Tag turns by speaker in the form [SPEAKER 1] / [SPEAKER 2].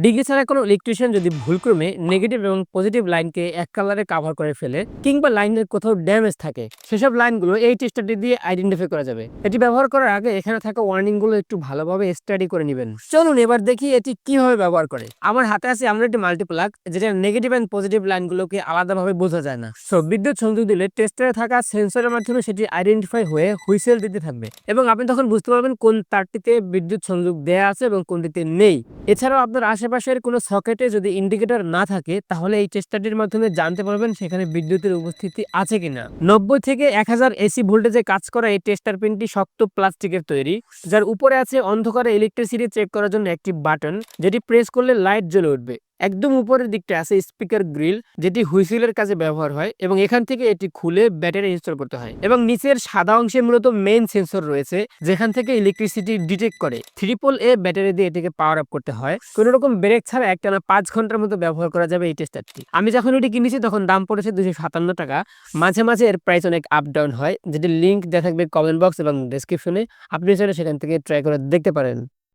[SPEAKER 1] Degree ছাড়া কোনো electrician যদি ভুলক্রমে নেগেটিভ এবং পজিটিভ লাইনকে এক কালারে কাভার করে ফেলে কিংবা লাইনের কোথাও ড্যামেজ থাকে, সেসব লাইনগুলো এই টেস্টারটি দিয়ে আইডেন্টিফাই করা যাবে। এটি ব্যবহার করার আগে এখানে থাকা ওয়ার্নিং গুলো একটু ভালোভাবে স্টাডি করে নেবেন। চলুন এবার দেখি এটি কিভাবে ব্যবহার করে। আমার হাতে আছে এমন একটি মাল্টিপ্লাগ যেটা নেগেটিভ এন্ড পজিটিভ লাইনগুলোকে আলাদাভাবে বোঝা যায় না। সো বিদ্যুৎ সংযোগ দিলে টেস্টারে থাকা সেন্সরের মাধ্যমে সেটি আইডেন্টিফাই হয়ে হুইসেল দিতে থাকবে এবং আপনি তখন বুঝতে পারবেন কোন তারটিতে বিদ্যুৎ সংযোগ দেয়া আছে এবং কোনটিতে নেই। এছাড়াও আপনার আশেপাশের কোনো সকেটে যদি ইন্ডিকেটর না থাকে তাহলে এই টেস্টারটির মাধ্যমে জানতে পারবেন সেখানে বিদ্যুতের উপস্থিতি আছে কিনা। 90 থেকে 1000 এসি ভোল্টেজে কাজ করা এই টেস্টার পিনটি শক্ত প্লাস্টিকের তৈরি, যার উপরে আছে অন্ধকারে ইলেকট্রিসিটি চেক করার জন্য একটি বাটন, যেটি প্রেস করলে লাইট জ্বলে উঠবে। একদম উপরের দিকটা আছে স্পিকার গ্রিল, যেটি হুইসেলের কাজে ব্যবহার হয় এবং এখান থেকে এটি খুলে ব্যাটারি ইনস্টল করতে হয়। এবং নিচের সাদা অংশে মূলত মেইন সেন্সর রয়েছে যেখান থেকে ইলেকট্রিসিটি ডিটেক্ট করে। AAA ব্যাটারি দিয়ে এটিকে পাওয়ার আপ করতে হয়। কোনো রকম ব্রেক ছাড়া একটানা 5 ঘন্টার মতো ব্যবহার করা যাবে এই টেস্টারটি। আমি যখন এটি কিনেছি তখন দাম পড়েছে 257 টাকা। মাঝে মাঝে এর প্রাইস অনেক আপ ডাউন হয়, যেটি লিঙ্ক দেওয়া থাকবে কমেন্ট বক্স এবং ডেসক্রিপশনে। আপনি চাইলে সেখান থেকে ট্রাই করে দেখতে পারেন।